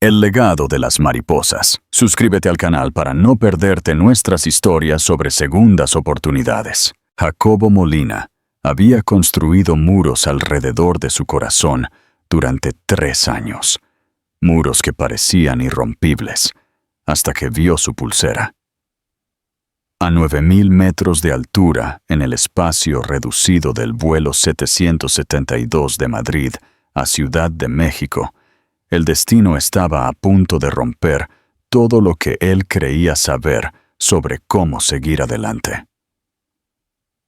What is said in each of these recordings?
El legado de las mariposas. Suscríbete al canal para no perderte nuestras historias sobre segundas oportunidades. Jacobo Molina había construido muros alrededor de su corazón durante 3 años. Muros que parecían irrompibles, hasta que vio su pulsera. A 9.000 metros de altura, en el espacio reducido del vuelo 772 de Madrid a Ciudad de México, el destino estaba a punto de romper todo lo que él creía saber sobre cómo seguir adelante.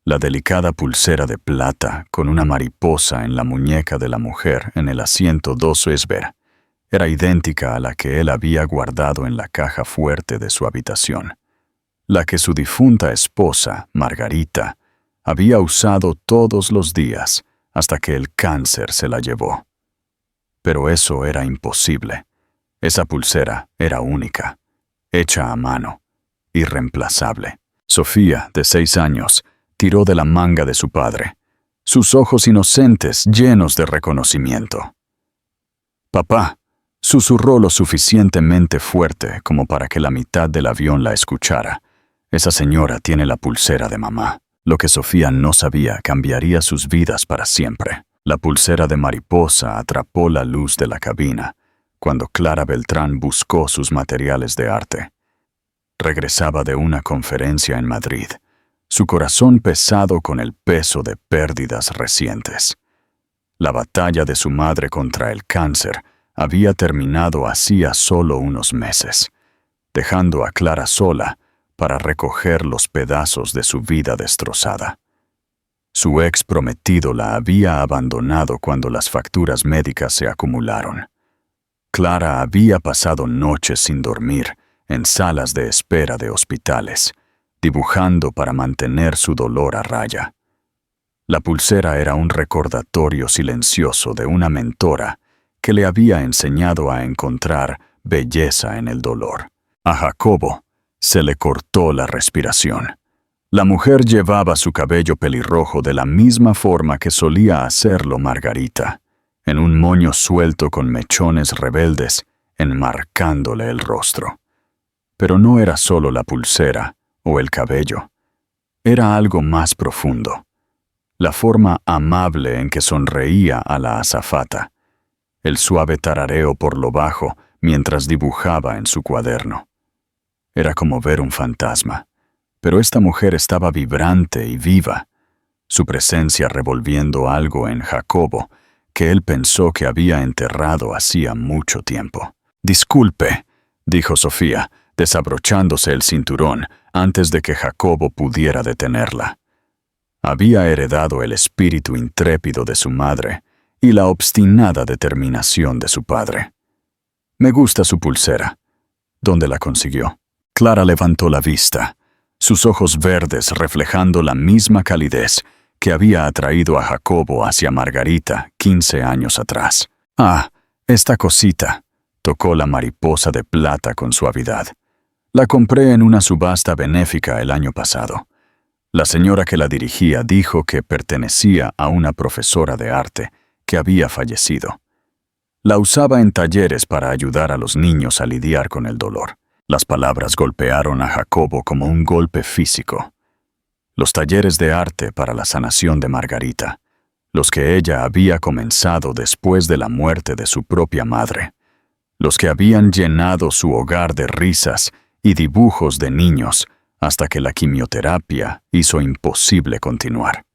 La delicada pulsera de plata con una mariposa en la muñeca de la mujer en el asiento 2 esber era idéntica a la que él había guardado en la caja fuerte de su habitación, la que su difunta esposa, Margarita, había usado todos los días hasta que el cáncer se la llevó. Pero eso era imposible. Esa pulsera era única, hecha a mano, irreemplazable. Sofía, de 6 años, tiró de la manga de su padre, sus ojos inocentes llenos de reconocimiento. «Papá», susurró lo suficientemente fuerte como para que la mitad del avión la escuchara. «Esa señora tiene la pulsera de mamá». Lo que Sofía no sabía cambiaría sus vidas para siempre. La pulsera de mariposa atrapó la luz de la cabina cuando Clara Beltrán buscó sus materiales de arte. Regresaba de una conferencia en Madrid, su corazón pesado con el peso de pérdidas recientes. La batalla de su madre contra el cáncer había terminado hacía solo unos meses, dejando a Clara sola para recoger los pedazos de su vida destrozada. Su ex prometido la había abandonado cuando las facturas médicas se acumularon. Clara había pasado noches sin dormir en salas de espera de hospitales, dibujando para mantener su dolor a raya. La pulsera era un recordatorio silencioso de una mentora que le había enseñado a encontrar belleza en el dolor. A Jacobo se le cortó la respiración. La mujer llevaba su cabello pelirrojo de la misma forma que solía hacerlo Margarita, en un moño suelto con mechones rebeldes, enmarcándole el rostro. Pero no era solo la pulsera o el cabello. Era algo más profundo. La forma amable en que sonreía a la azafata, el suave tarareo por lo bajo mientras dibujaba en su cuaderno. Era como ver un fantasma. Pero esta mujer estaba vibrante y viva, su presencia revolviendo algo en Jacobo que él pensó que había enterrado hacía mucho tiempo. «Disculpe», dijo Sofía, desabrochándose el cinturón antes de que Jacobo pudiera detenerla. Había heredado el espíritu intrépido de su madre y la obstinada determinación de su padre. «Me gusta su pulsera». «¿Dónde la consiguió?» Clara levantó la vista, sus ojos verdes reflejando la misma calidez que había atraído a Jacobo hacia Margarita 15 años atrás. «Ah, esta cosita», tocó la mariposa de plata con suavidad. «La compré en una subasta benéfica el año pasado. La señora que la dirigía dijo que pertenecía a una profesora de arte que había fallecido. La usaba en talleres para ayudar a los niños a lidiar con el dolor». Las palabras golpearon a Jacobo como un golpe físico. Los talleres de arte para la sanación de Margarita, los que ella había comenzado después de la muerte de su propia madre, los que habían llenado su hogar de risas y dibujos de niños hasta que la quimioterapia hizo imposible continuar.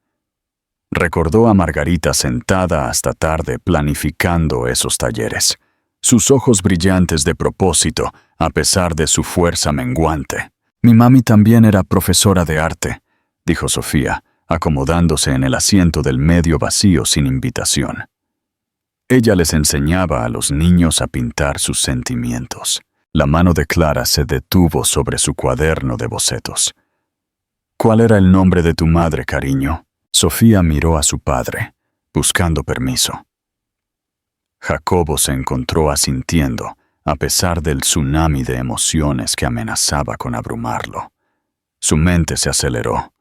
Recordó a Margarita sentada hasta tarde planificando esos talleres, sus ojos brillantes de propósito a pesar de su fuerza menguante. «Mi mami también era profesora de arte», dijo Sofía, acomodándose en el asiento del medio vacío sin invitación. Ella les enseñaba a los niños a pintar sus sentimientos. La mano de Clara se detuvo sobre su cuaderno de bocetos. «¿Cuál era el nombre de tu madre, cariño?» Sofía miró a su padre, buscando permiso. Jacobo se encontró asintiendo, a pesar del tsunami de emociones que amenazaba con abrumarlo. Su mente se aceleró.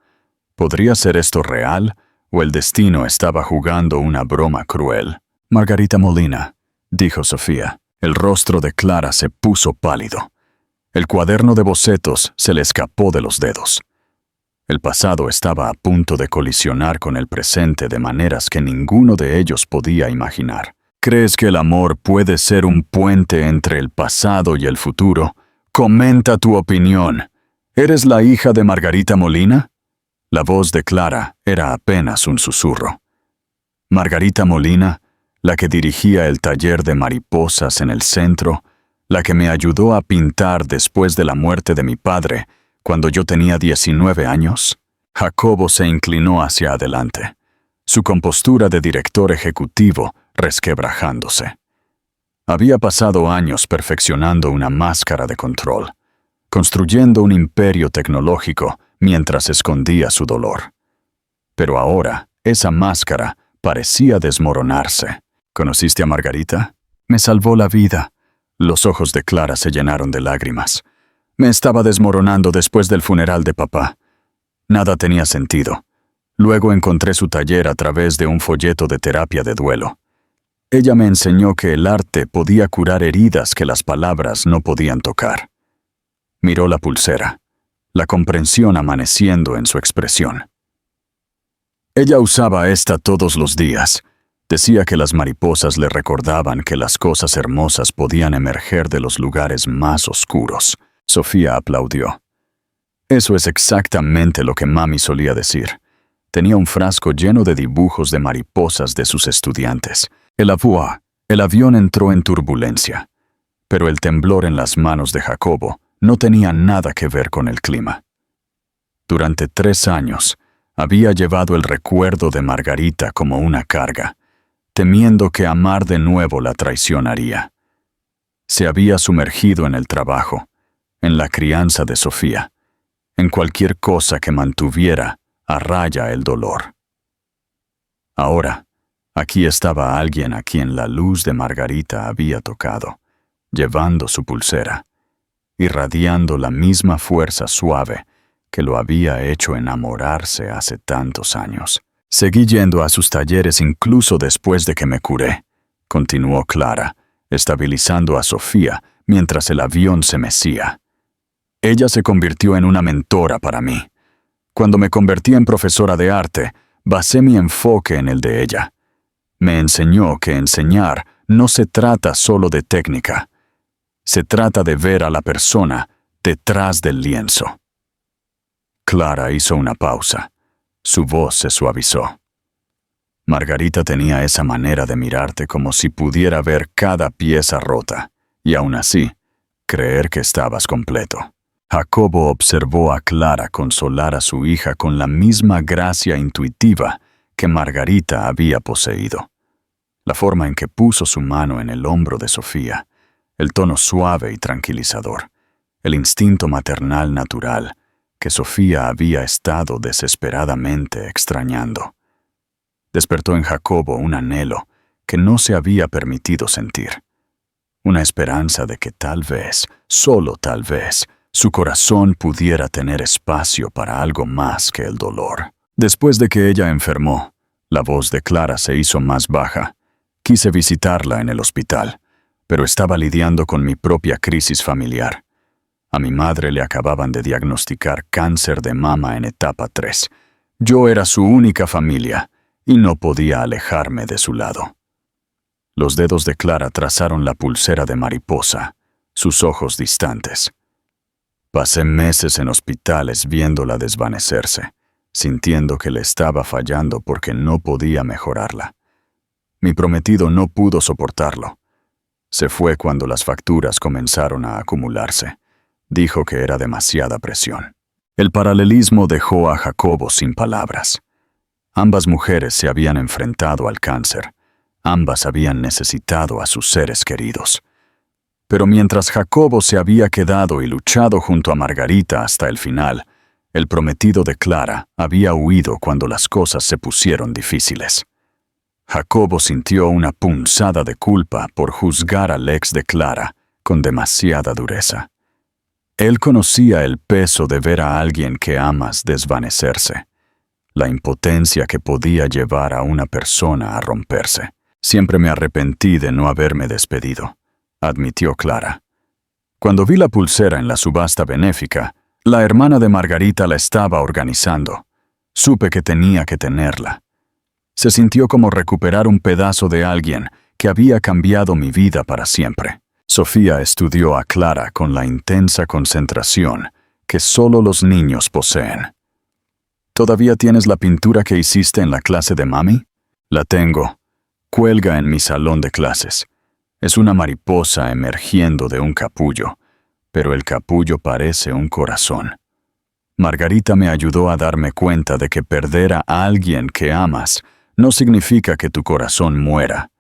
¿Podría ser esto real o el destino estaba jugando una broma cruel? «Margarita Molina», dijo Sofía, El rostro de Clara se puso pálido. El cuaderno de bocetos se le escapó de los dedos. El pasado estaba a punto de colisionar con el presente de maneras que ninguno de ellos podía imaginar. ¿Crees que el amor puede ser un puente entre el pasado y el futuro? Comenta tu opinión. ¿Eres la hija de Margarita Molina? La voz de Clara era apenas un susurro. Margarita Molina, la que dirigía el taller de mariposas en el centro, la que me ayudó a pintar después de la muerte de mi padre, cuando yo tenía 19 años. Jacobo se inclinó hacia adelante, su compostura de director ejecutivo resquebrajándose. Había pasado años perfeccionando una máscara de control, construyendo un imperio tecnológico mientras escondía su dolor. Pero ahora, esa máscara parecía desmoronarse. ¿Conociste a Margarita? Me salvó la vida. Los ojos de Clara se llenaron de lágrimas. Me estaba desmoronando después del funeral de papá. Nada tenía sentido. Luego encontré su taller a través de un folleto de terapia de duelo. Ella me enseñó que el arte podía curar heridas que las palabras no podían tocar. Miró la pulsera, la comprensión amaneciendo en su expresión. Ella usaba esta todos los días. Decía que las mariposas le recordaban que las cosas hermosas podían emerger de los lugares más oscuros. Sofía aplaudió. Eso es exactamente lo que mami solía decir. Tenía un frasco lleno de dibujos de mariposas de sus estudiantes. El avión entró en turbulencia, pero el temblor en las manos de Jacobo no tenía nada que ver con el clima. Durante 3 años, había llevado el recuerdo de Margarita como una carga, temiendo que amar de nuevo la traicionaría. Se había sumergido en el trabajo, en la crianza de Sofía, en cualquier cosa que mantuviera a raya el dolor. Ahora, aquí estaba alguien a quien la luz de Margarita había tocado, llevando su pulsera, irradiando la misma fuerza suave que lo había hecho enamorarse hace tantos años. Seguí yendo a sus talleres incluso después de que me curé, continuó Clara, estabilizando a Sofía mientras el avión se mecía. Ella se convirtió en una mentora para mí. Cuando me convertí en profesora de arte, basé mi enfoque en el de ella. Me enseñó que enseñar no se trata solo de técnica. Se trata de ver a la persona detrás del lienzo. Clara hizo una pausa. Su voz se suavizó. Margarita tenía esa manera de mirarte como si pudiera ver cada pieza rota, y aún así, creer que estabas completo. Jacobo observó a Clara consolar a su hija con la misma gracia intuitiva que Margarita había poseído. La forma en que puso su mano en el hombro de Sofía, el tono suave y tranquilizador, el instinto maternal natural que Sofía había estado desesperadamente extrañando. Despertó en Jacobo un anhelo que no se había permitido sentir. Una esperanza de que tal vez, solo tal vez, su corazón pudiera tener espacio para algo más que el dolor. Después de que ella enfermó, la voz de Clara se hizo más baja. Quise visitarla en el hospital, pero estaba lidiando con mi propia crisis familiar. A mi madre le acababan de diagnosticar cáncer de mama en etapa 3. Yo era su única familia y no podía alejarme de su lado. Los dedos de Clara trazaron la pulsera de mariposa, sus ojos distantes. Pasé meses en hospitales viéndola desvanecerse, sintiendo que le estaba fallando porque no podía mejorarla. Mi prometido no pudo soportarlo. Se fue cuando las facturas comenzaron a acumularse. Dijo que era demasiada presión. El paralelismo dejó a Jacobo sin palabras. Ambas mujeres se habían enfrentado al cáncer. Ambas habían necesitado a sus seres queridos. Pero mientras Jacobo se había quedado y luchado junto a Margarita hasta el final, el prometido de Clara había huido cuando las cosas se pusieron difíciles. Jacobo sintió una punzada de culpa por juzgar al ex de Clara con demasiada dureza. Él conocía el peso de ver a alguien que amas desvanecerse, la impotencia que podía llevar a una persona a romperse. Siempre me arrepentí de no haberme despedido. admitió Clara. Cuando vi la pulsera en la subasta benéfica, la hermana de Margarita la estaba organizando. Supe que tenía que tenerla. Se sintió como recuperar un pedazo de alguien que había cambiado mi vida para siempre. Sofía estudió a Clara con la intensa concentración que solo los niños poseen. ¿Todavía tienes la pintura que hiciste en la clase de mami? La tengo. Cuelga en mi salón de clases. Es una mariposa emergiendo de un capullo, pero el capullo parece un corazón. Margarita me ayudó a darme cuenta de que perder a alguien que amas no significa que tu corazón muera,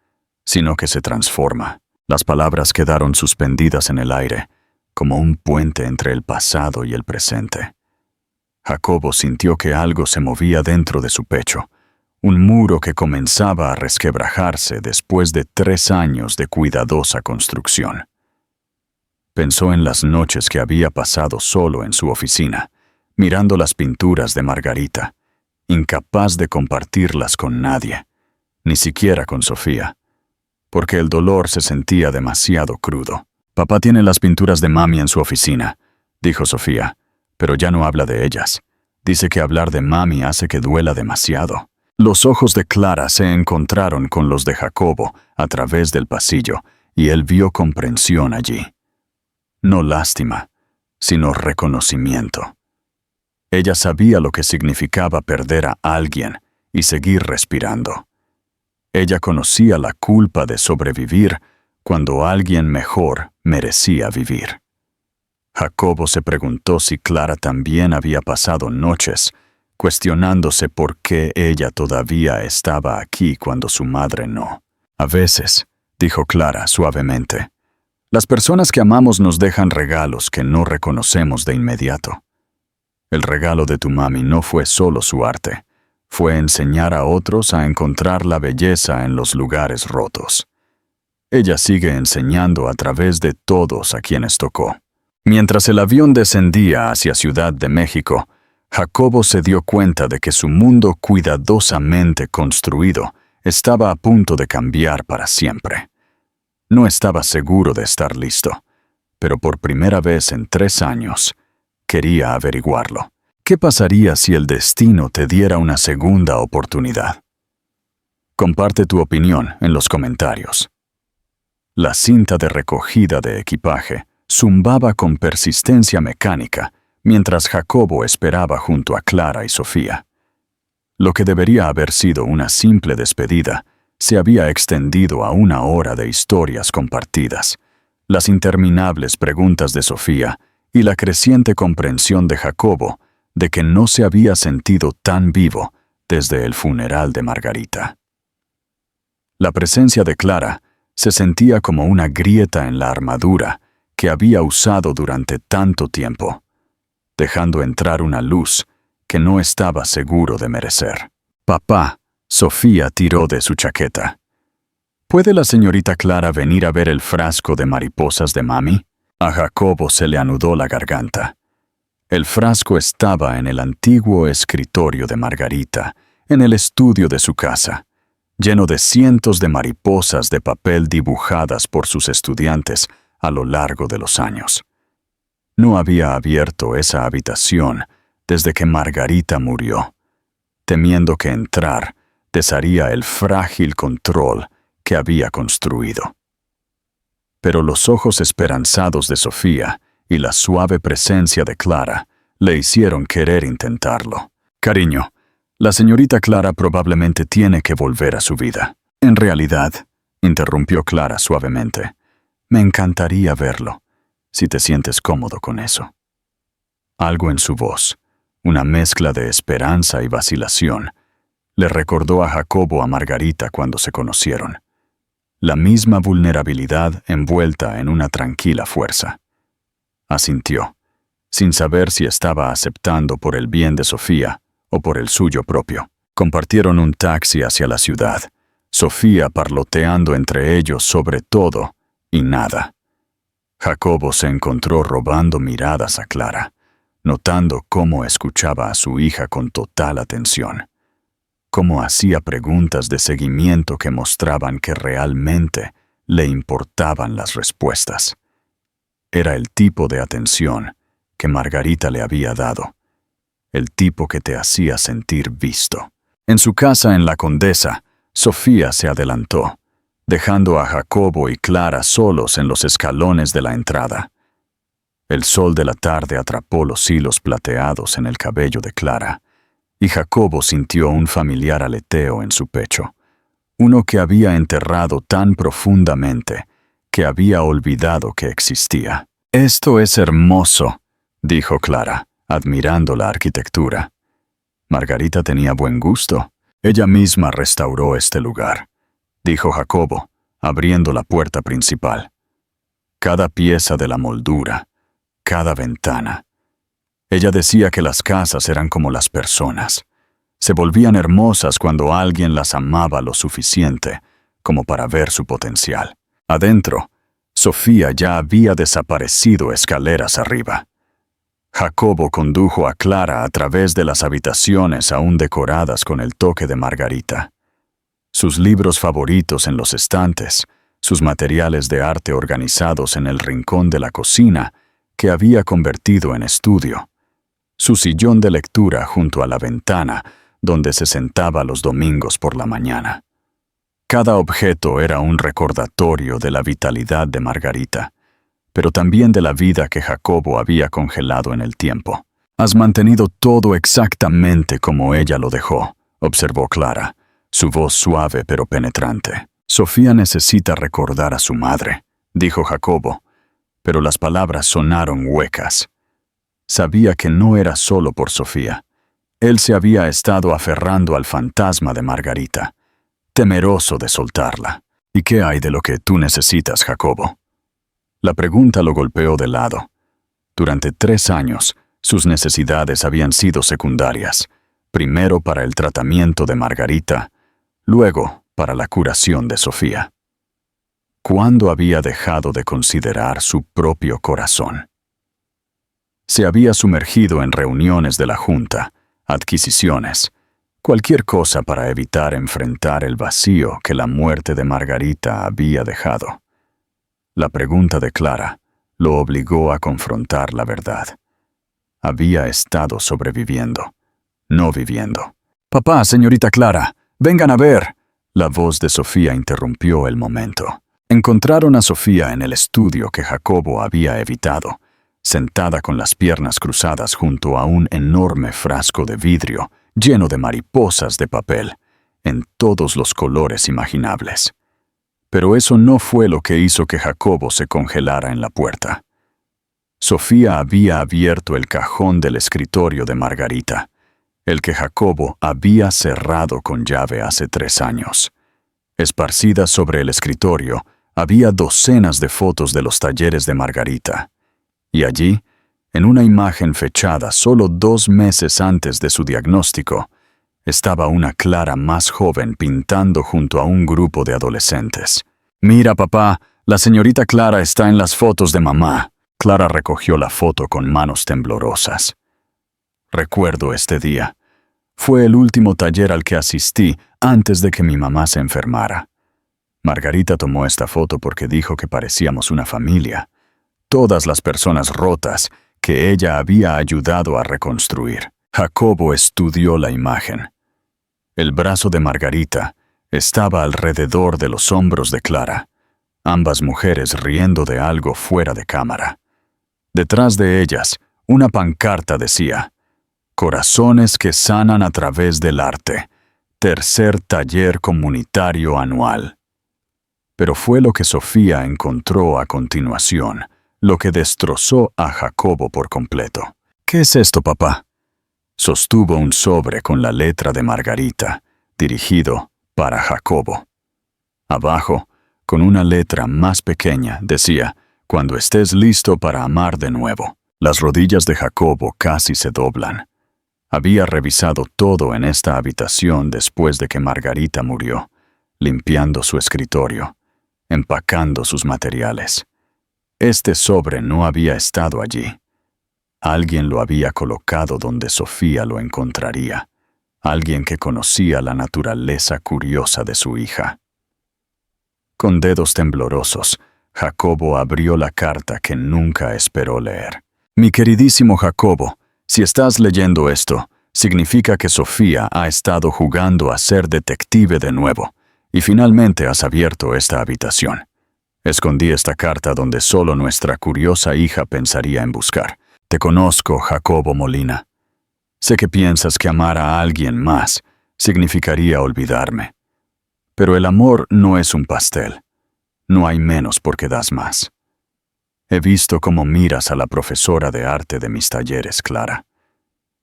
sino que se transforma. Las palabras quedaron suspendidas en el aire, como un puente entre el pasado y el presente. Jacobo sintió que algo se movía dentro de su pecho, un muro que comenzaba a resquebrajarse después de 3 años de cuidadosa construcción. Pensó en las noches que había pasado solo en su oficina, mirando las pinturas de Margarita, incapaz de compartirlas con nadie, ni siquiera con Sofía, porque el dolor se sentía demasiado crudo. «Papá tiene las pinturas de mami en su oficina», dijo Sofía, «pero ya no habla de ellas. Dice que hablar de mami hace que duela demasiado». Los ojos de Clara se encontraron con los de Jacobo a través del pasillo, y él vio comprensión allí. No lástima, sino reconocimiento. Ella sabía lo que significaba perder a alguien y seguir respirando. Ella conocía la culpa de sobrevivir cuando alguien mejor merecía vivir. Jacobo se preguntó si Clara también había pasado noches cuestionándose por qué ella todavía estaba aquí cuando su madre no. «A veces», dijo Clara suavemente, «las personas que amamos nos dejan regalos que no reconocemos de inmediato. El regalo de tu mami no fue solo su arte, fue enseñar a otros a encontrar la belleza en los lugares rotos. Ella sigue enseñando a través de todos a quienes tocó». Mientras el avión descendía hacia Ciudad de México, Jacobo se dio cuenta de que su mundo cuidadosamente construido estaba a punto de cambiar para siempre. No estaba seguro de estar listo, pero por primera vez en 3 años, quería averiguarlo. ¿Qué pasaría si el destino te diera una segunda oportunidad? Comparte tu opinión en los comentarios. La cinta de recogida de equipaje zumbaba con persistencia mecánica mientras Jacobo esperaba junto a Clara y Sofía. Lo que debería haber sido una simple despedida se había extendido a 1 hora de historias compartidas, las interminables preguntas de Sofía y la creciente comprensión de Jacobo de que no se había sentido tan vivo desde el funeral de Margarita. La presencia de Clara se sentía como una grieta en la armadura que había usado durante tanto tiempo, dejando entrar una luz que no estaba seguro de merecer. «Papá», Sofía tiró de su chaqueta. «¿Puede la señorita Clara venir a ver el frasco de mariposas de mami?» A Jacobo se le anudó la garganta. El frasco estaba en el antiguo escritorio de Margarita, en el estudio de su casa, lleno de cientos de mariposas de papel dibujadas por sus estudiantes a lo largo de los años. No había abierto esa habitación desde que Margarita murió, temiendo que entrar desharía el frágil control que había construido. Pero los ojos esperanzados de Sofía y la suave presencia de Clara le hicieron querer intentarlo. «Cariño, la señorita Clara probablemente tiene que volver a su vida». «En realidad», interrumpió Clara suavemente, «me encantaría verlo, si te sientes cómodo con eso». Algo en su voz, una mezcla de esperanza y vacilación, le recordó a Jacobo a Margarita cuando se conocieron. La misma vulnerabilidad envuelta en una tranquila fuerza. Asintió, sin saber si estaba aceptando por el bien de Sofía o por el suyo propio. Compartieron un taxi hacia la ciudad, Sofía parloteando entre ellos sobre todo y nada. Jacobo se encontró robando miradas a Clara, notando cómo escuchaba a su hija con total atención, cómo hacía preguntas de seguimiento que mostraban que realmente le importaban las respuestas. Era el tipo de atención que Margarita le había dado, el tipo que te hacía sentir visto. En su casa en La Condesa, Sofía se adelantó, dejando a Jacobo y Clara solos en los escalones de la entrada. El sol de la tarde atrapó los hilos plateados en el cabello de Clara, y Jacobo sintió un familiar aleteo en su pecho, uno que había enterrado tan profundamente que había olvidado que existía. «Esto es hermoso», dijo Clara, admirando la arquitectura. Margarita tenía buen gusto. Ella misma restauró este lugar, dijo Jacobo, abriendo la puerta principal. Cada pieza de la moldura, cada ventana. Ella decía que las casas eran como las personas. Se volvían hermosas cuando alguien las amaba lo suficiente como para ver su potencial. Adentro, Sofía ya había desaparecido escaleras arriba. Jacobo condujo a Clara a través de las habitaciones aún decoradas con el toque de Margarita. Sus libros favoritos en los estantes, sus materiales de arte organizados en el rincón de la cocina, que había convertido en estudio, su sillón de lectura junto a la ventana, donde se sentaba los domingos por la mañana. Cada objeto era un recordatorio de la vitalidad de Margarita, pero también de la vida que Jacobo había congelado en el tiempo. «Has mantenido todo exactamente como ella lo dejó», observó Clara, su voz suave pero penetrante. «Sofía necesita recordar a su madre», dijo Jacobo, pero las palabras sonaron huecas. Sabía que no era solo por Sofía. Él se había estado aferrando al fantasma de Margarita, temeroso de soltarla. «¿Y qué hay de lo que tú necesitas, Jacobo?» La pregunta lo golpeó de lado. Durante 3 años, sus necesidades habían sido secundarias, primero para el tratamiento de Margarita, luego para la curación de Sofía. ¿Cuándo había dejado de considerar su propio corazón? Se había sumergido en reuniones de la Junta, adquisiciones, cualquier cosa para evitar enfrentar el vacío que la muerte de Margarita había dejado. La pregunta de Clara lo obligó a confrontar la verdad. Había estado sobreviviendo, no viviendo. «Papá, señorita Clara, vengan a ver». La voz de Sofía interrumpió el momento. Encontraron a Sofía en el estudio que Jacobo había evitado, sentada con las piernas cruzadas junto a un enorme frasco de vidrio lleno de mariposas de papel, en todos los colores imaginables. Pero eso no fue lo que hizo que Jacobo se congelara en la puerta. Sofía había abierto el cajón del escritorio de Margarita, el que Jacobo había cerrado con llave hace 3 años. Esparcidas sobre el escritorio, había docenas de fotos de los talleres de Margarita. Y allí, en una imagen fechada solo 2 meses antes de su diagnóstico, estaba una Clara más joven pintando junto a un grupo de adolescentes. «Mira, papá, la señorita Clara está en las fotos de mamá». Clara recogió la foto con manos temblorosas. «Recuerdo este día. Fue el último taller al que asistí antes de que mi mamá se enfermara. Margarita tomó esta foto porque dijo que parecíamos una familia. Todas las personas rotas que ella había ayudado a reconstruir». Jacobo estudió la imagen. El brazo de Margarita estaba alrededor de los hombros de Clara, ambas mujeres riendo de algo fuera de cámara. Detrás de ellas, una pancarta decía: «Corazones que sanan a través del arte, tercer taller comunitario anual». Pero fue lo que Sofía encontró a continuación, lo que destrozó a Jacobo por completo. «¿Qué es esto, papá?». Sostuvo un sobre con la letra de Margarita, dirigido para Jacobo. Abajo, con una letra más pequeña, decía: «Cuando estés listo para amar de nuevo». Las rodillas de Jacobo casi se doblan. Había revisado todo en esta habitación después de que Margarita murió, limpiando su escritorio, empacando sus materiales. Este sobre no había estado allí. Alguien lo había colocado donde Sofía lo encontraría. Alguien que conocía la naturaleza curiosa de su hija. Con dedos temblorosos, Jacobo abrió la carta que nunca esperó leer. Mi queridísimo Jacobo, si estás leyendo esto, significa que Sofía ha estado jugando a ser detective de nuevo, y finalmente has abierto esta habitación. Escondí esta carta donde solo nuestra curiosa hija pensaría en buscar. Te conozco, Jacobo Molina. Sé que piensas que amar a alguien más significaría olvidarme. Pero el amor no es un pastel. No hay menos porque das más. He visto cómo miras a la profesora de arte de mis talleres, Clara.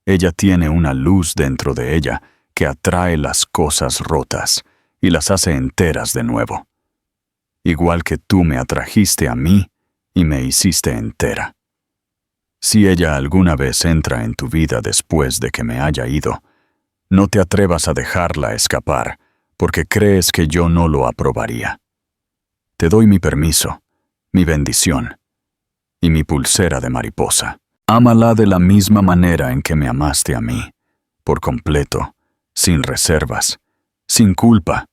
Ella tiene una luz dentro de ella que atrae las cosas rotas y las hace enteras de nuevo. Igual que tú me atrajiste a mí y me hiciste entera. Si ella alguna vez entra en tu vida después de que me haya ido, no te atrevas a dejarla escapar, porque crees que yo no lo aprobaría. Te doy mi permiso, mi bendición y mi pulsera de mariposa. Ámala de la misma manera en que me amaste a mí, por completo, sin reservas, sin culpa.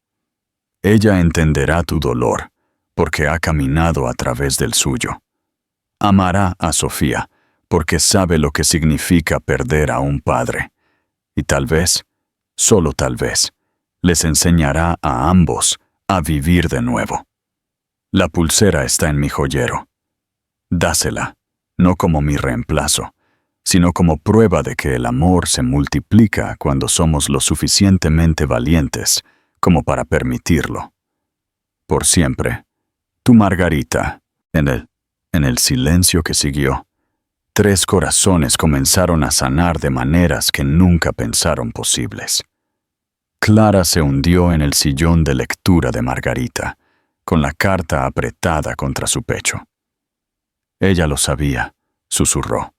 Ella entenderá tu dolor, porque ha caminado a través del suyo. Amará a Sofía, porque sabe lo que significa perder a un padre. Y tal vez, solo tal vez, les enseñará a ambos a vivir de nuevo. La pulsera está en mi joyero. Dásela, no como mi reemplazo, sino como prueba de que el amor se multiplica cuando somos lo suficientemente valientes como para permitirlo. Por siempre, tu Margarita. En el silencio que siguió, 3 corazones comenzaron a sanar de maneras que nunca pensaron posibles. Clara se hundió en el sillón de lectura de Margarita, con la carta apretada contra su pecho. Ella lo sabía, susurró.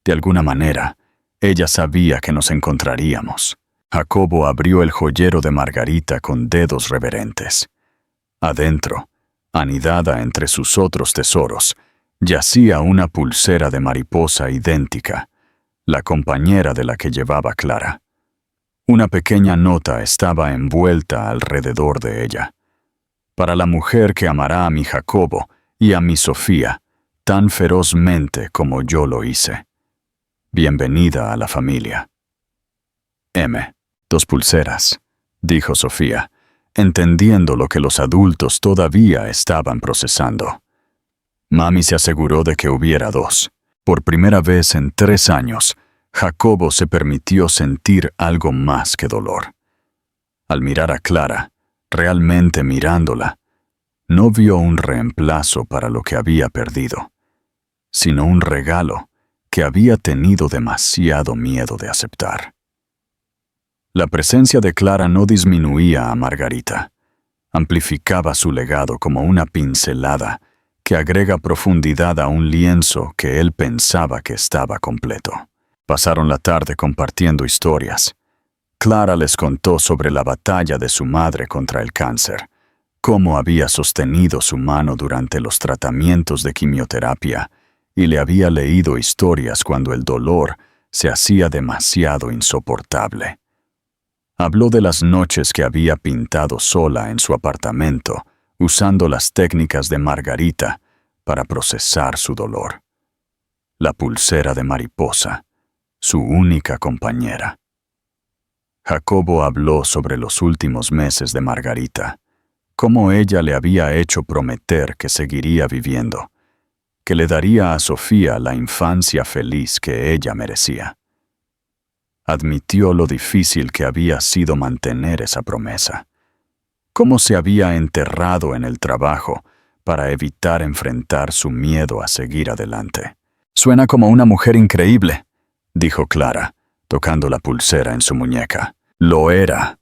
De alguna manera, ella sabía que nos encontraríamos. Jacobo abrió el joyero de Margarita con dedos reverentes. Adentro, anidada entre sus otros tesoros, yacía una pulsera de mariposa idéntica, la compañera de la que llevaba Clara. Una pequeña nota estaba envuelta alrededor de ella. Para la mujer que amará a mi Jacobo y a mi Sofía, tan ferozmente como yo lo hice. Bienvenida a la familia. M. 2 pulseras, dijo Sofía, entendiendo lo que los adultos todavía estaban procesando. Mami se aseguró de que hubiera 2. Por primera vez en 3 años, Jacobo se permitió sentir algo más que dolor. Al mirar a Clara, realmente mirándola, no vio un reemplazo para lo que había perdido, sino un regalo que había tenido demasiado miedo de aceptar. La presencia de Clara no disminuía a Margarita, amplificaba su legado como una pincelada que agrega profundidad a un lienzo que él pensaba que estaba completo. Pasaron la tarde compartiendo historias. Clara les contó sobre la batalla de su madre contra el cáncer, cómo había sostenido su mano durante los tratamientos de quimioterapia y le había leído historias cuando el dolor se hacía demasiado insoportable. Habló de las noches que había pintado sola en su apartamento, usando las técnicas de Margarita para procesar su dolor. La pulsera de mariposa, su única compañera. Jacobo habló sobre los últimos meses de Margarita, cómo ella le había hecho prometer que seguiría viviendo, que le daría a Sofía la infancia feliz que ella merecía. Admitió lo difícil que había sido mantener esa promesa, cómo se había enterrado en el trabajo para evitar enfrentar su miedo a seguir adelante. «Suena como una mujer increíble», dijo Clara, tocando la pulsera en su muñeca. Lo era.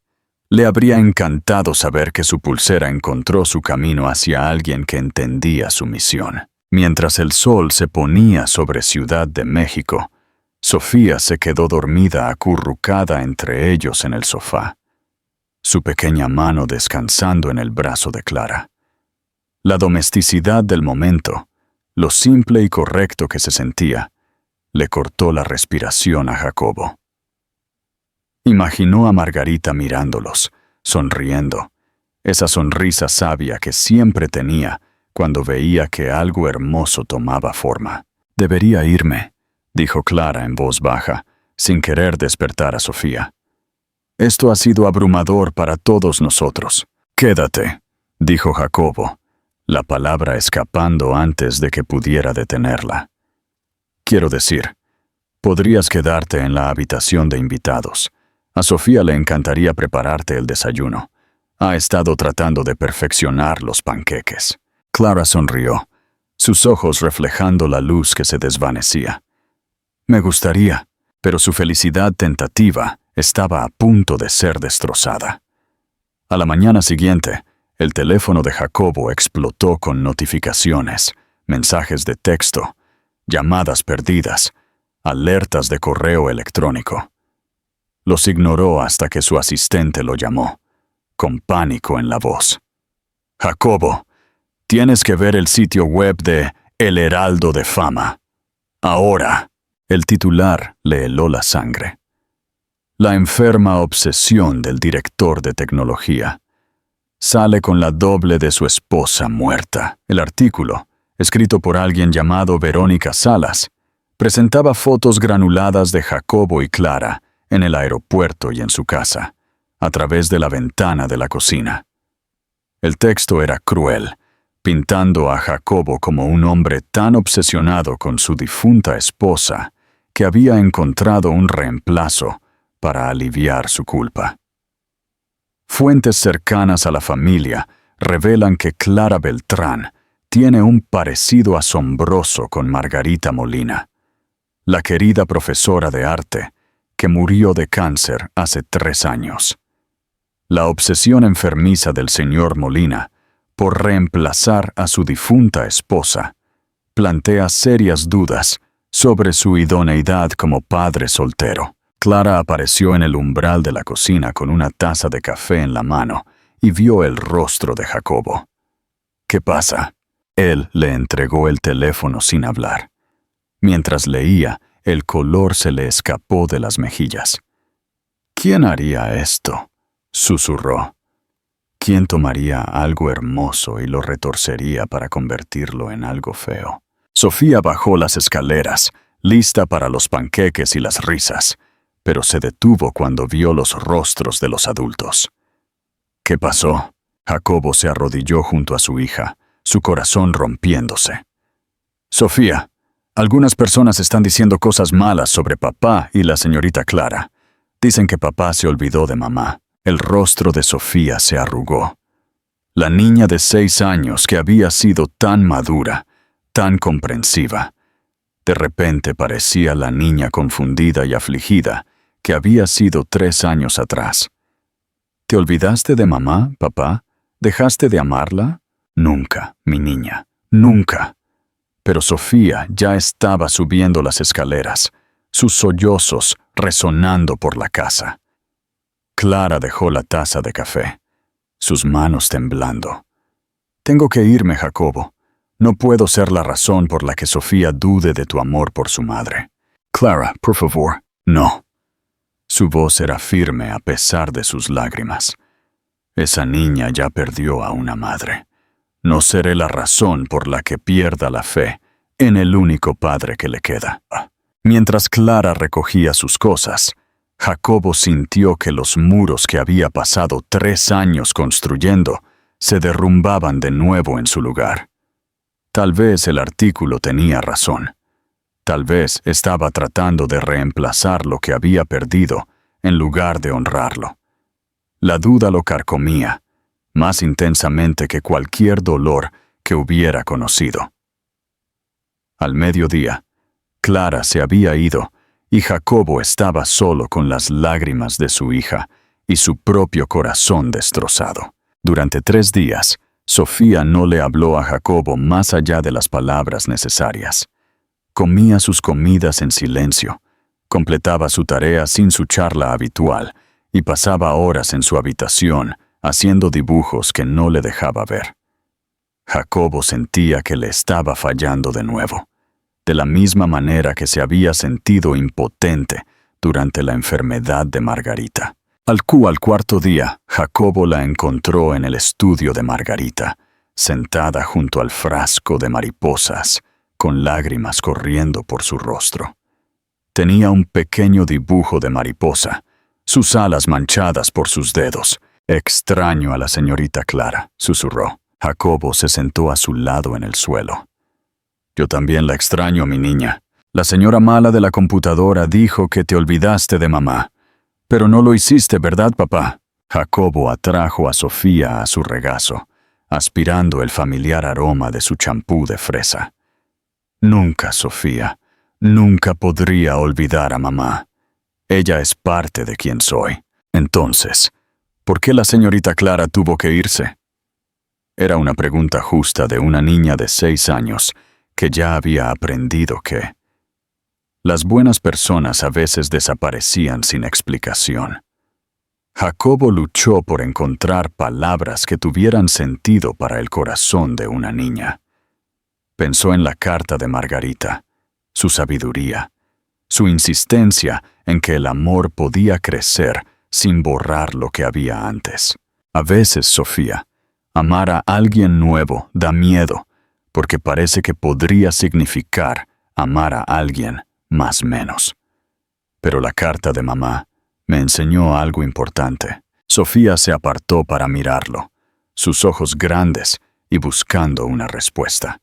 Le habría encantado saber que su pulsera encontró su camino hacia alguien que entendía su misión. Mientras el sol se ponía sobre Ciudad de México, Sofía se quedó dormida acurrucada entre ellos en el sofá, su pequeña mano descansando en el brazo de Clara. La domesticidad del momento, lo simple y correcto que se sentía, le cortó la respiración a Jacobo. Imaginó a Margarita mirándolos, sonriendo, esa sonrisa sabia que siempre tenía cuando veía que algo hermoso tomaba forma. «Debería irme», dijo Clara en voz baja, sin querer despertar a Sofía. «Esto ha sido abrumador para todos nosotros». «Quédate», dijo Jacobo, la palabra escapando antes de que pudiera detenerla. «Quiero decir, podrías quedarte en la habitación de invitados. A Sofía le encantaría prepararte el desayuno. Ha estado tratando de perfeccionar los panqueques». Clara sonrió, sus ojos reflejando la luz que se desvanecía. «Me gustaría», pero su felicidad tentativa estaba a punto de ser destrozada. A la mañana siguiente, el teléfono de Jacobo explotó con notificaciones, mensajes de texto, llamadas perdidas, alertas de correo electrónico. Los ignoró hasta que su asistente lo llamó, con pánico en la voz. «Jacobo, tienes que ver el sitio web de El Heraldo de Fama. Ahora». El titular le heló la sangre. La enferma obsesión del director de tecnología. Sale con la doble de su esposa muerta. El artículo, escrito por alguien llamado Verónica Salas, presentaba fotos granuladas de Jacobo y Clara en el aeropuerto y en su casa, a través de la ventana de la cocina. El texto era cruel, pintando a Jacobo como un hombre tan obsesionado con su difunta esposa que había encontrado un reemplazo para aliviar su culpa. Fuentes cercanas a la familia revelan que Clara Beltrán tiene un parecido asombroso con Margarita Molina, la querida profesora de arte que murió de cáncer hace 3 años. La obsesión enfermiza del señor Molina por reemplazar a su difunta esposa plantea serias dudas sobre su idoneidad como padre soltero. Clara apareció en el umbral de la cocina con una taza de café en la mano y vio el rostro de Jacobo. «¿Qué pasa?». Él le entregó el teléfono sin hablar. Mientras leía, el color se le escapó de las mejillas. «¿Quién haría esto?», susurró. «¿Quién tomaría algo hermoso y lo retorcería para convertirlo en algo feo?». Sofía bajó las escaleras, lista para los panqueques y las risas, pero se detuvo cuando vio los rostros de los adultos. «¿Qué pasó?». Jacobo se arrodilló junto a su hija, su corazón rompiéndose. «Sofía, algunas personas están diciendo cosas malas sobre papá y la señorita Clara. Dicen que papá se olvidó de mamá». El rostro de Sofía se arrugó. La niña de 6 años que había sido tan madura, tan comprensiva, de repente parecía la niña confundida y afligida que había sido 3 años atrás. «¿Te olvidaste de mamá, papá? ¿Dejaste de amarla?». «Nunca, mi niña, nunca». Pero Sofía ya estaba subiendo las escaleras, sus sollozos resonando por la casa. Clara dejó la taza de café, sus manos temblando. «Tengo que irme, Jacobo. No puedo ser la razón por la que Sofía dude de tu amor por su madre». «Clara, por favor». «No». Su voz era firme a pesar de sus lágrimas. «Esa niña ya perdió a una madre. No seré la razón por la que pierda la fe en el único padre que le queda». Mientras Clara recogía sus cosas, Jacobo sintió que los muros que había pasado 3 años construyendo se derrumbaban de nuevo en su lugar. Tal vez el artículo tenía razón. Tal vez estaba tratando de reemplazar lo que había perdido en lugar de honrarlo. La duda lo carcomía, más intensamente que cualquier dolor que hubiera conocido. Al mediodía, Clara se había ido y Jacobo estaba solo con las lágrimas de su hija y su propio corazón destrozado. Durante 3 días, Sofía no le habló a Jacobo más allá de las palabras necesarias. Comía sus comidas en silencio, completaba su tarea sin su charla habitual y pasaba horas en su habitación haciendo dibujos que no le dejaba ver. Jacobo sentía que le estaba fallando de nuevo, de la misma manera que se había sentido impotente durante la enfermedad de Margarita. Al cuarto día, Jacobo la encontró en el estudio de Margarita, sentada junto al frasco de mariposas, con lágrimas corriendo por su rostro. Tenía un pequeño dibujo de mariposa, sus alas manchadas por sus dedos. «Extraño a la señorita Clara», susurró. Jacobo se sentó a su lado en el suelo. «Yo también la extraño, mi niña. La señora mala de la computadora dijo que te olvidaste de mamá. Pero no lo hiciste, ¿verdad, papá?» Jacobo atrajo a Sofía a su regazo, aspirando el familiar aroma de su champú de fresa. «Nunca, Sofía, nunca podría olvidar a mamá. Ella es parte de quien soy. Entonces, ¿por qué la señorita Clara tuvo que irse?» Era una pregunta justa de una niña de 6 años que ya había aprendido que las buenas personas a veces desaparecían sin explicación. Jacobo luchó por encontrar palabras que tuvieran sentido para el corazón de una niña. Pensó en la carta de Margarita, su sabiduría, su insistencia en que el amor podía crecer sin borrar lo que había antes. A veces, Sofía, amar a alguien nuevo da miedo, porque parece que podría significar amar a alguien más menos. Pero la carta de mamá me enseñó algo importante. Sofía se apartó para mirarlo, sus ojos grandes y buscando una respuesta.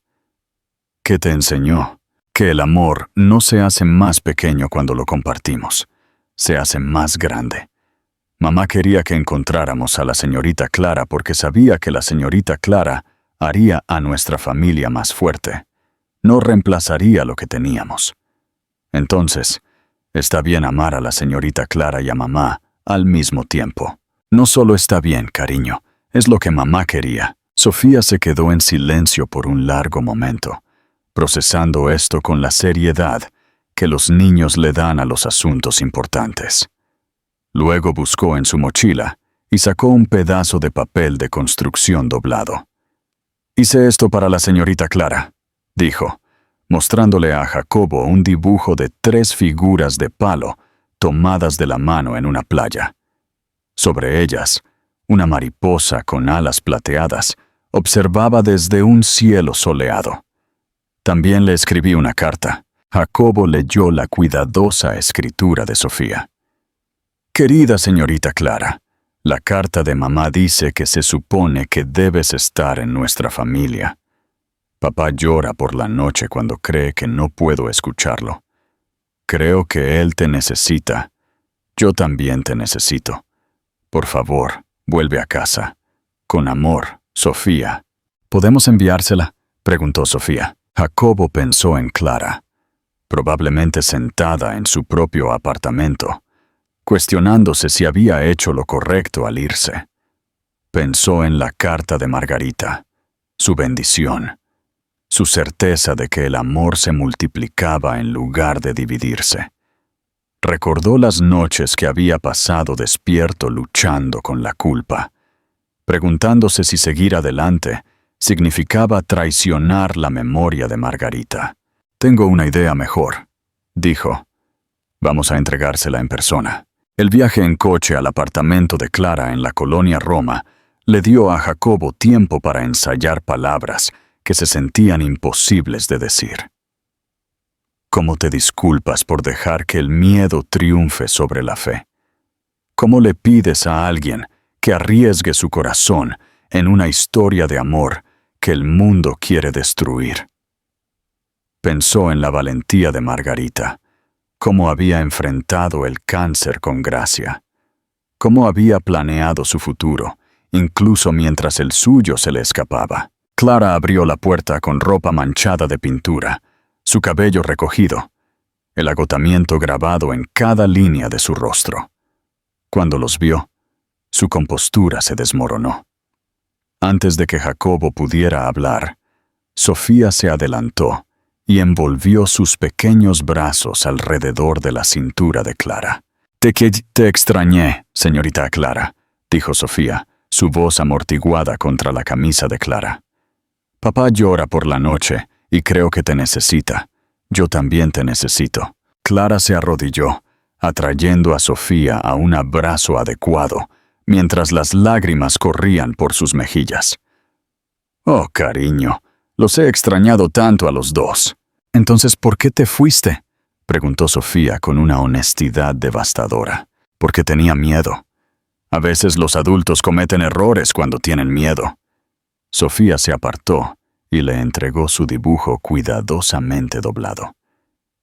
¿Qué te enseñó? Que el amor no se hace más pequeño cuando lo compartimos, se hace más grande. Mamá quería que encontráramos a la señorita Clara porque sabía que la señorita Clara haría a nuestra familia más fuerte. No reemplazaría lo que teníamos. Entonces, está bien amar a la señorita Clara y a mamá al mismo tiempo. No solo está bien, cariño, es lo que mamá quería. Sofía se quedó en silencio por un largo momento, procesando esto con la seriedad que los niños le dan a los asuntos importantes. Luego buscó en su mochila y sacó un pedazo de papel de construcción doblado. «Hice esto para la señorita Clara», dijo, mostrándole a Jacobo un dibujo de 3 figuras de palo tomadas de la mano en una playa. Sobre ellas, una mariposa con alas plateadas observaba desde un cielo soleado. También le escribí una carta. Jacobo leyó la cuidadosa escritura de Sofía. «Querida señorita Clara, la carta de mamá dice que se supone que debes estar en nuestra familia. Papá llora por la noche cuando cree que no puedo escucharlo. Creo que él te necesita. Yo también te necesito. Por favor, vuelve a casa. Con amor, Sofía». «¿Podemos enviársela?», preguntó Sofía. Jacobo pensó en Clara, probablemente sentada en su propio apartamento, cuestionándose si había hecho lo correcto al irse. Pensó en la carta de Margarita, su bendición, su certeza de que el amor se multiplicaba en lugar de dividirse. Recordó las noches que había pasado despierto luchando con la culpa, preguntándose si seguir adelante significaba traicionar la memoria de Margarita. «Tengo una idea mejor», dijo. «Vamos a entregársela en persona». El viaje en coche al apartamento de Clara en la colonia Roma le dio a Jacobo tiempo para ensayar palabras que se sentían imposibles de decir. ¿Cómo te disculpas por dejar que el miedo triunfe sobre la fe? ¿Cómo le pides a alguien que arriesgue su corazón en una historia de amor que el mundo quiere destruir? Pensó en la valentía de Margarita, cómo había enfrentado el cáncer con gracia, cómo había planeado su futuro, incluso mientras el suyo se le escapaba. Clara abrió la puerta con ropa manchada de pintura, su cabello recogido, el agotamiento grabado en cada línea de su rostro. Cuando los vio, su compostura se desmoronó. Antes de que Jacobo pudiera hablar, Sofía se adelantó y envolvió sus pequeños brazos alrededor de la cintura de Clara. Te extrañé, señorita Clara», dijo Sofía, su voz amortiguada contra la camisa de Clara. «Papá llora por la noche y creo que te necesita. Yo también te necesito». Clara se arrodilló, atrayendo a Sofía a un abrazo adecuado, mientras las lágrimas corrían por sus mejillas. «Oh, cariño, los he extrañado tanto a los dos». «Entonces, ¿por qué te fuiste?», preguntó Sofía con una honestidad devastadora. «Porque tenía miedo. A veces los adultos cometen errores cuando tienen miedo». Sofía se apartó y le entregó su dibujo cuidadosamente doblado.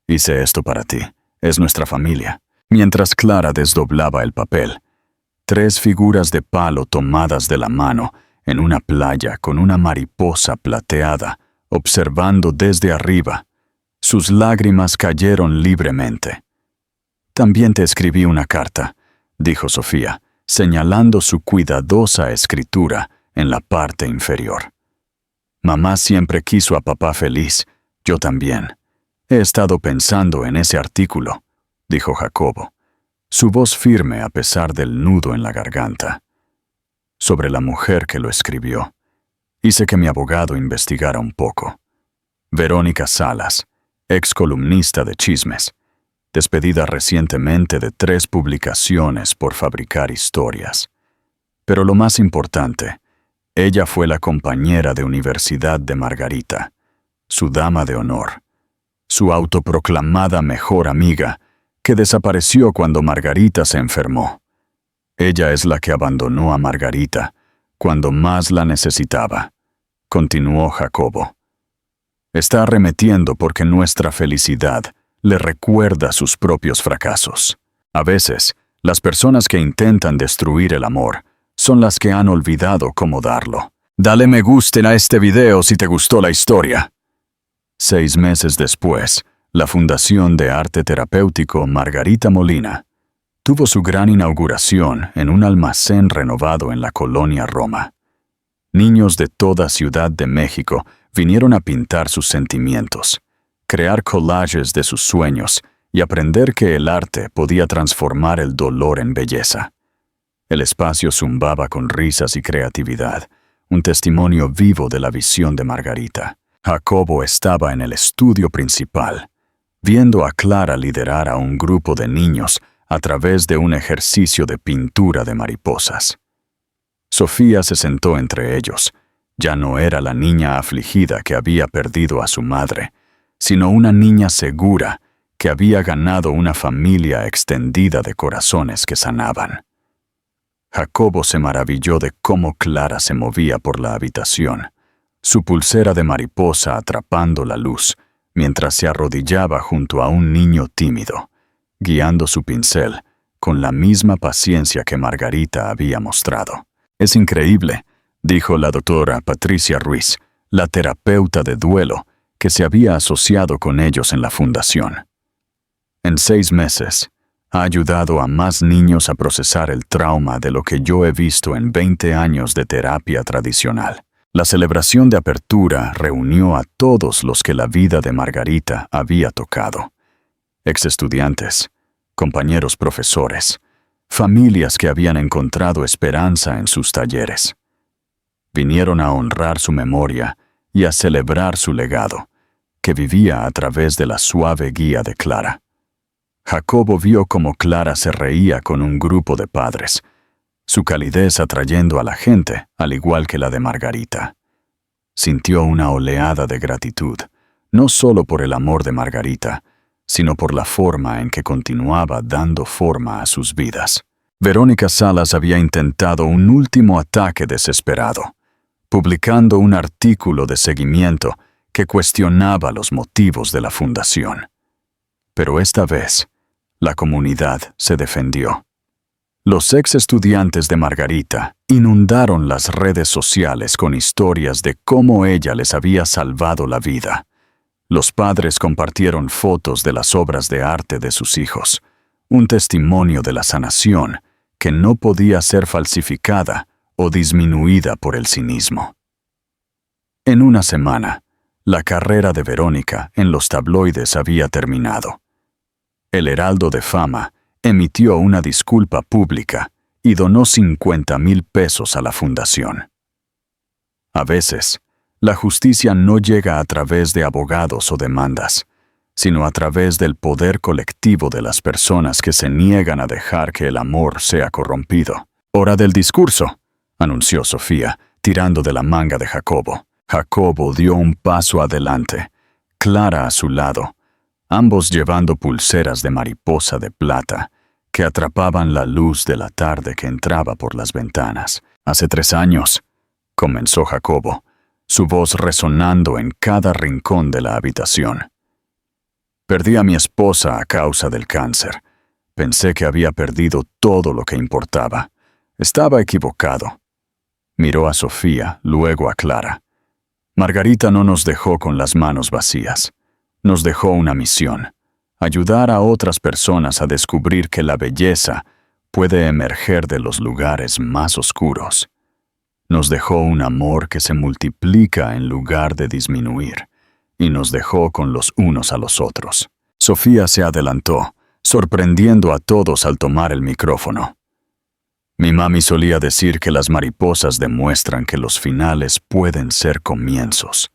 «Hice esto para ti. Es nuestra familia». Mientras Clara desdoblaba el papel, 3 figuras de palo tomadas de la mano en una playa con una mariposa plateada, observando desde arriba. Sus lágrimas cayeron libremente. «También te escribí una carta», dijo Sofía, señalando su cuidadosa escritura en la parte inferior. «Mamá siempre quiso a papá feliz, yo también. He estado pensando en ese artículo», dijo Jacobo, su voz firme a pesar del nudo en la garganta. «Sobre la mujer que lo escribió. Hice que mi abogado investigara un poco. Verónica Salas, ex columnista de chismes, despedida recientemente de 3 publicaciones por fabricar historias. Pero lo más importante, ella fue la compañera de universidad de Margarita, su dama de honor, su autoproclamada mejor amiga, que desapareció cuando Margarita se enfermó. Ella es la que abandonó a Margarita cuando más la necesitaba», continuó Jacobo. «Está arremetiendo porque nuestra felicidad le recuerda sus propios fracasos. A veces, las personas que intentan destruir el amor son las que han olvidado cómo darlo. Dale me gusta a este video si te gustó la historia». 6 meses después, la Fundación de Arte Terapéutico Margarita Molina tuvo su gran inauguración en un almacén renovado en la colonia Roma. Niños de toda Ciudad de México vinieron a pintar sus sentimientos, crear collages de sus sueños y aprender que el arte podía transformar el dolor en belleza. El espacio zumbaba con risas y creatividad, un testimonio vivo de la visión de Margarita. Jacobo estaba en el estudio principal, viendo a Clara liderar a un grupo de niños a través de un ejercicio de pintura de mariposas. Sofía se sentó entre ellos. Ya no era la niña afligida que había perdido a su madre, sino una niña segura que había ganado una familia extendida de corazones que sanaban. Jacobo se maravilló de cómo Clara se movía por la habitación, su pulsera de mariposa atrapando la luz, mientras se arrodillaba junto a un niño tímido, guiando su pincel con la misma paciencia que Margarita había mostrado. «Es increíble», dijo la doctora Patricia Ruiz, la terapeuta de duelo que se había asociado con ellos en la fundación. «En 6 meses, ha ayudado a más niños a procesar el trauma de lo que yo he visto en 20 años de terapia tradicional». La celebración de apertura reunió a todos los que la vida de Margarita había tocado. Exestudiantes, compañeros profesores, familias que habían encontrado esperanza en sus talleres. Vinieron a honrar su memoria y a celebrar su legado, que vivía a través de la suave guía de Clara. Jacobo vio cómo Clara se reía con un grupo de padres, su calidez atrayendo a la gente, al igual que la de Margarita. Sintió una oleada de gratitud, no solo por el amor de Margarita, sino por la forma en que continuaba dando forma a sus vidas. Verónica Salas había intentado un último ataque desesperado, publicando un artículo de seguimiento que cuestionaba los motivos de la fundación. Pero esta vez, la comunidad se defendió. Los ex estudiantes de Margarita inundaron las redes sociales con historias de cómo ella les había salvado la vida. Los padres compartieron fotos de las obras de arte de sus hijos, un testimonio de la sanación que no podía ser falsificada o disminuida por el cinismo. En una semana, la carrera de Verónica en los tabloides había terminado. El Heraldo de Fama emitió una disculpa pública y donó 50,000 pesos a la fundación. A veces, la justicia no llega a través de abogados o demandas, sino a través del poder colectivo de las personas que se niegan a dejar que el amor sea corrompido. «Hora del discurso», anunció Sofía, tirando de la manga de Jacobo. Jacobo dio un paso adelante, Clara a su lado, ambos llevando pulseras de mariposa de plata que atrapaban la luz de la tarde que entraba por las ventanas. «Hace 3 años», comenzó Jacobo, su voz resonando en cada rincón de la habitación. «Perdí a mi esposa a causa del cáncer. Pensé que había perdido todo lo que importaba. Estaba equivocado». Miró a Sofía, luego a Clara. «Margarita no nos dejó con las manos vacías. Nos dejó una misión: ayudar a otras personas a descubrir que la belleza puede emerger de los lugares más oscuros. Nos dejó un amor que se multiplica en lugar de disminuir, y nos dejó con los unos a los otros». Sofía se adelantó, sorprendiendo a todos al tomar el micrófono. «Mi mami solía decir que las mariposas demuestran que los finales pueden ser comienzos.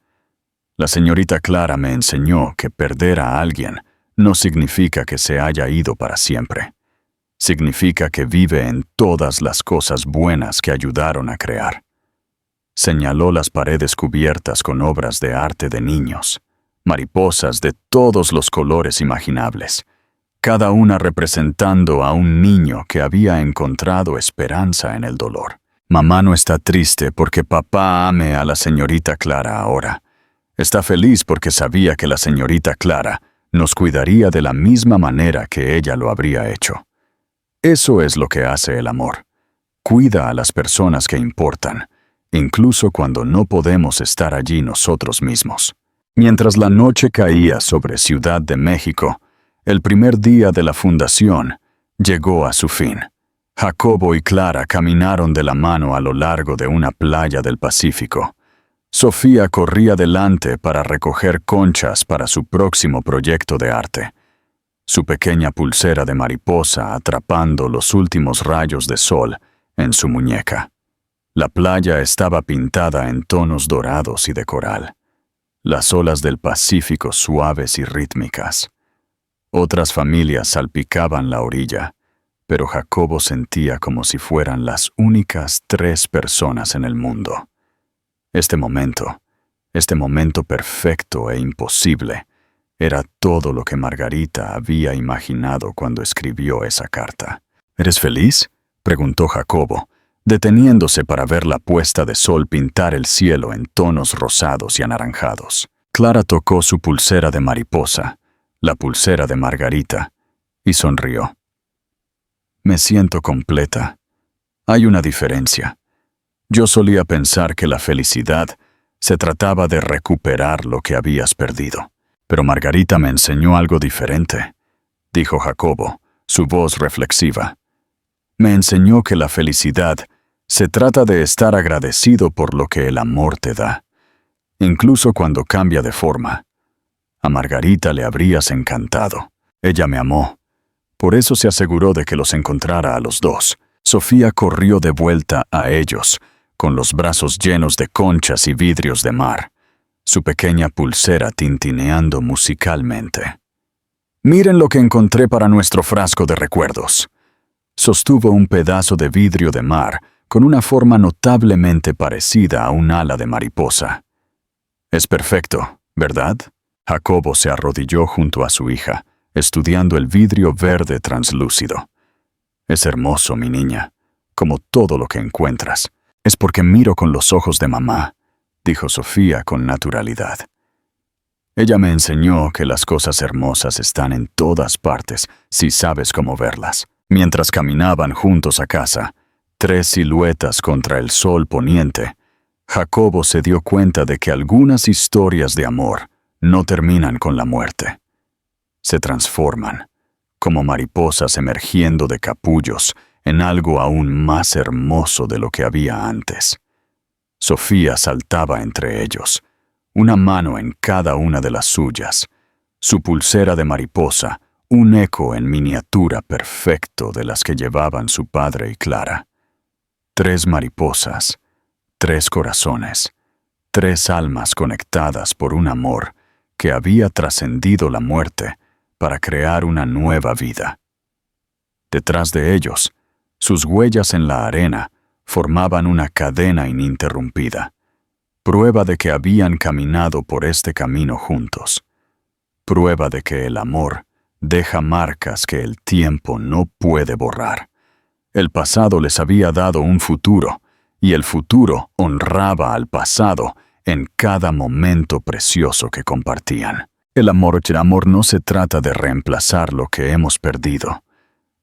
La señorita Clara me enseñó que perder a alguien no significa que se haya ido para siempre. Significa que vive en todas las cosas buenas que ayudaron a crear». Señaló las paredes cubiertas con obras de arte de niños, mariposas de todos los colores imaginables, cada una representando a un niño que había encontrado esperanza en el dolor. «Mamá no está triste porque papá ame a la señorita Clara ahora. Está feliz porque sabía que la señorita Clara nos cuidaría de la misma manera que ella lo habría hecho. Eso es lo que hace el amor. Cuida a las personas que importan, incluso cuando no podemos estar allí nosotros mismos». Mientras la noche caía sobre Ciudad de México, el primer día de la fundación llegó a su fin. Jacobo y Clara caminaron de la mano a lo largo de una playa del Pacífico. Sofía corría delante para recoger conchas para su próximo proyecto de arte, su pequeña pulsera de mariposa atrapando los últimos rayos de sol en su muñeca. La playa estaba pintada en tonos dorados y de coral, las olas del Pacífico suaves y rítmicas. Otras familias salpicaban la orilla, pero Jacobo sentía como si fueran las únicas 3 personas en el mundo. Este momento perfecto e imposible, era todo lo que Margarita había imaginado cuando escribió esa carta. «¿Eres feliz?», preguntó Jacobo, deteniéndose para ver la puesta de sol pintar el cielo en tonos rosados y anaranjados. Clara tocó su pulsera de mariposa, la pulsera de Margarita, y sonrió. «Me siento completa. Hay una diferencia. Yo solía pensar que la felicidad se trataba de recuperar lo que habías perdido. Pero Margarita me enseñó algo diferente», dijo Jacobo, su voz reflexiva. «Me enseñó que la felicidad se trata de estar agradecido por lo que el amor te da, incluso cuando cambia de forma. A Margarita le habrías encantado. Ella me amó. Por eso se aseguró de que los encontrara a los 2. Sofía corrió de vuelta a ellos, con los brazos llenos de conchas y vidrios de mar, su pequeña pulsera tintineando musicalmente. «Miren lo que encontré para nuestro frasco de recuerdos». Sostuvo un pedazo de vidrio de mar con una forma notablemente parecida a un ala de mariposa. «Es perfecto, ¿verdad?». Jacobo se arrodilló junto a su hija, estudiando el vidrio verde translúcido. «Es hermoso, mi niña, como todo lo que encuentras. Es porque miro con los ojos de mamá», dijo Sofía con naturalidad. «Ella me enseñó que las cosas hermosas están en todas partes si sabes cómo verlas». Mientras caminaban juntos a casa, 3 siluetas contra el sol poniente, Jacobo se dio cuenta de que algunas historias de amor no terminan con la muerte. Se transforman, como mariposas emergiendo de capullos, en algo aún más hermoso de lo que había antes. Sofía saltaba entre ellos, una mano en cada una de las suyas, su pulsera de mariposa, un eco en miniatura perfecto de las que llevaban su padre y Clara. 3 mariposas, 3 corazones, 3 almas conectadas por un amor que había trascendido la muerte para crear una nueva vida. Detrás de ellos, sus huellas en la arena formaban una cadena ininterrumpida, prueba de que habían caminado por este camino juntos, prueba de que el amor deja marcas que el tiempo no puede borrar. El pasado les había dado un futuro, y el futuro honraba al pasado en cada momento precioso que compartían. El amor no se trata de reemplazar lo que hemos perdido.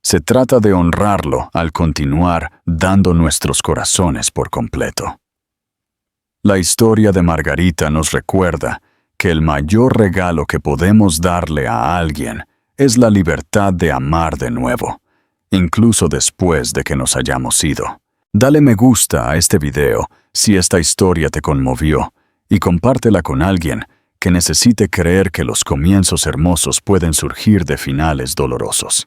Se trata de honrarlo al continuar dando nuestros corazones por completo. La historia de Margarita nos recuerda que el mayor regalo que podemos darle a alguien es la libertad de amar de nuevo, incluso después de que nos hayamos ido. Dale me gusta a este video si esta historia te conmovió y compártela con alguien que necesite creer que los comienzos hermosos pueden surgir de finales dolorosos.